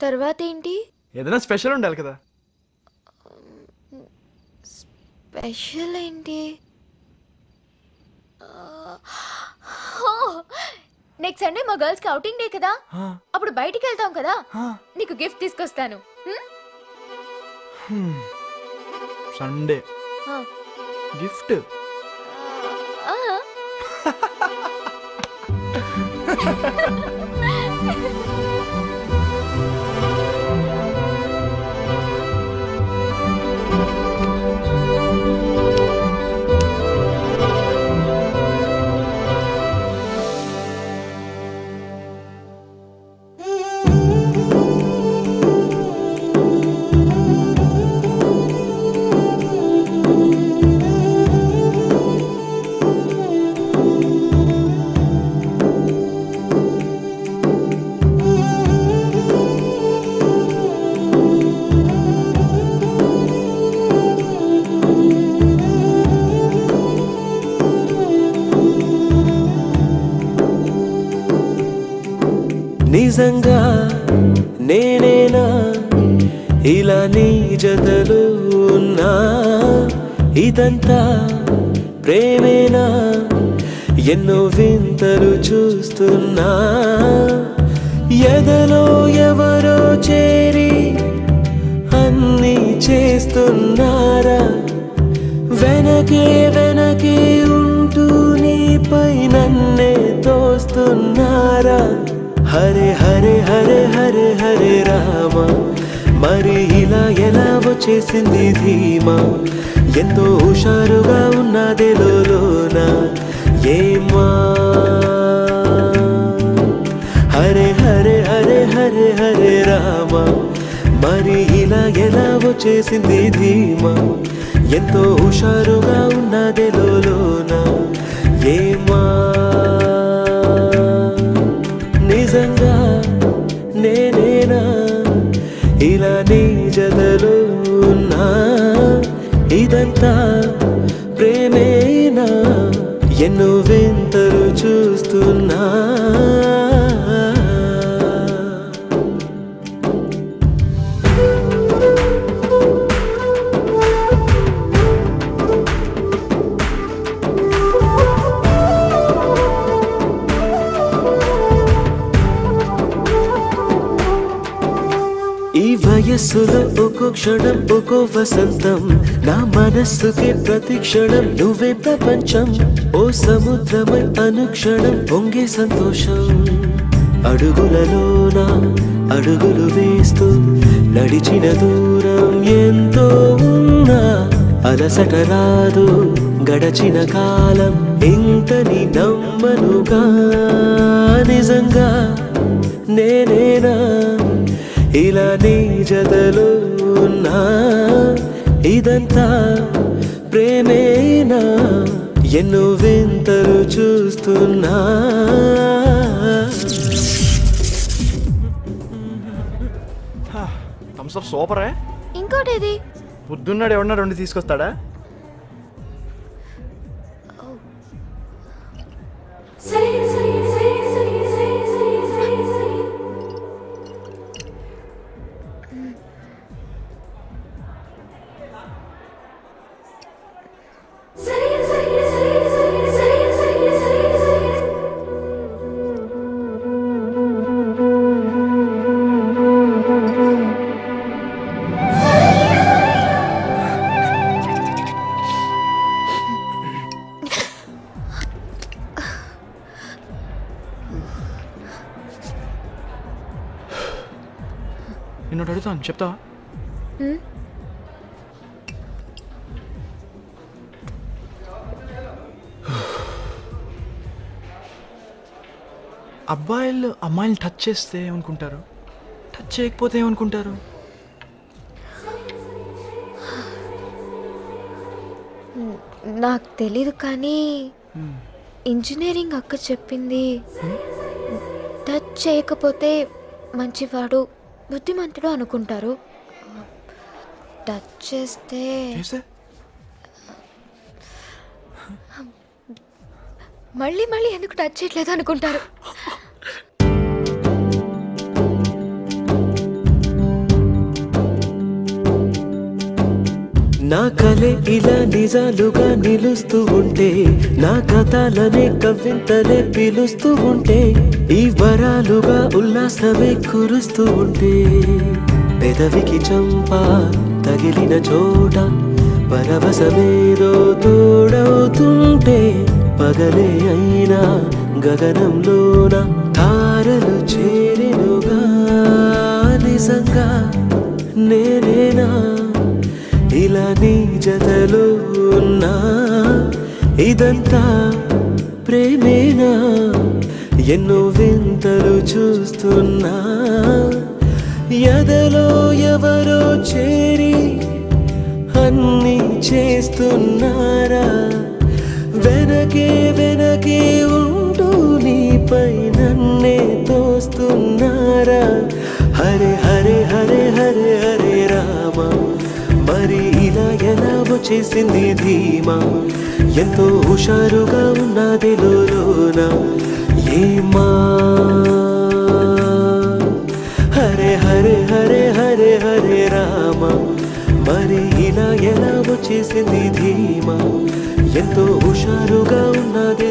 తర్వాత ఏంటి? ఏదైనా స్పెషల్ ఉండాలి కదా. స్పెషల్ ఏంటి? నెక్స్ట్ సండే మా గర్ల్స్ కి అవుటింగ్ డే కదా, అప్పుడు బయటికి వెళ్తాం కదా, నీకు గిఫ్ట్ తీసుకొస్తాను. Sunday gift? నిజంగా నేనేనా ఇలా నీ జతలో ఉన్నా? ఇదంతా ప్రేమేనా? ఎన్నో వింతలు చూస్తున్నా. ఎదలో ఎవరో చేరి అన్నీ చేస్తున్నారా? వెనకే వెనకే ఉంటూ నీపై నన్నే తోస్తున్నారా? హరే హరే హరే హరే హరే రామ, మరి ఇలా ఎలా వచ్చేసింది ధీమా? ఎంతో హుషారుగా ఉన్నదే లోన ఏమా? హరే హరే హరే హరే హరే రామ, మరి ఇలా ఎలా వచ్చేసింది ధీమా? ఎంతో హుషారుగా ఉన్నదే లోన ఏమా? నిజంగా నేనేనా ఇలా నీ జతలో ఉన్నా? ఇదంతా ప్రేమేనా? ఎన్నో వింతలు చూస్తున్నా. ఈ వయస్సులో ఒక్కో క్షణం ఒక్కో వసంతం, నా మనస్సుకి ప్రతి క్షణం నువ్వే ప్రపంచం. ఓ సముద్రమై అనుక్షణం పొంగే సంతోషం. అడుగులలోన అడుగులు వేస్తూ నడిచిన దూరం ఎంతో ఉన్నా, అలసట రాదు గడచిన కాలం ఇంతని నమ్మనుగా. నిజంగా నేనేనా ఇలా నీ జతలో ఉన్నా? ఇదంతా ప్రేమేనా? ఎన్నో వింతలు చూస్తున్నా. Thums up సూపరే. ఇంకోటేది? పొద్దున్నాడు ఎవడన్నా 2 తీసుకొస్తాడా? నిన్ను అడుగుతాను, చెప్తావా? అబ్బాయిలు అమ్మాయిని టచ్ చేస్తే ఏమనుకుంటారు? టచ్ చేయకపోతే ఏమనుకుంటారు? నాకు తెలీదు, కానీ ఇంజనీరింగ్ అక్క చెప్పింది, టచ్ చేయకపోతే మంచివాడు బుద్ధిమంతుడు అనుకుంటారు, టచ్ చేస్తే మళ్ళీ మళ్ళీ ఎందుకు టచ్ చేయట్లేదు అనుకుంటారు. నా కలే ఇలా నిజాలుగా నిలుస్తూ ఉంటే నా కథలనే కవ్వింతలే పిలుస్తూ ఉంటే ఈ వరాలుగా ఉల్లాసమే కురుస్తూ ఉంటే పెదవికి చంప తగిలిన చోట పరవశమేదో తోడవుతుంటే పగలే అయినా గగనంలోన తారలు చేరినుగా నిజంగా నేనేనా ఇలా నీ జతలో ఉన్నా ఇదంతా ప్రేమేనా ఎన్నో వింతలు చూస్తున్నా ఎదలో ఎవరో చేరి అన్నీ చేస్తున్నారా వెనకే వెనకే ఉంటూ నీపై నన్నే తోస్తున్నారా హరే హరే హరే హరే హరే రామ మరి ఇలా ఎలా వచ్చేసింది ధీమా ఎంతో హుషారుగా ఉన్నది లోన ఏమా హరే హరే హరే హరే హరే రామ మరి ఇలా ఎలా వచ్చేసింది ధీమా ఎంతో హుషారుగా ఉన్నది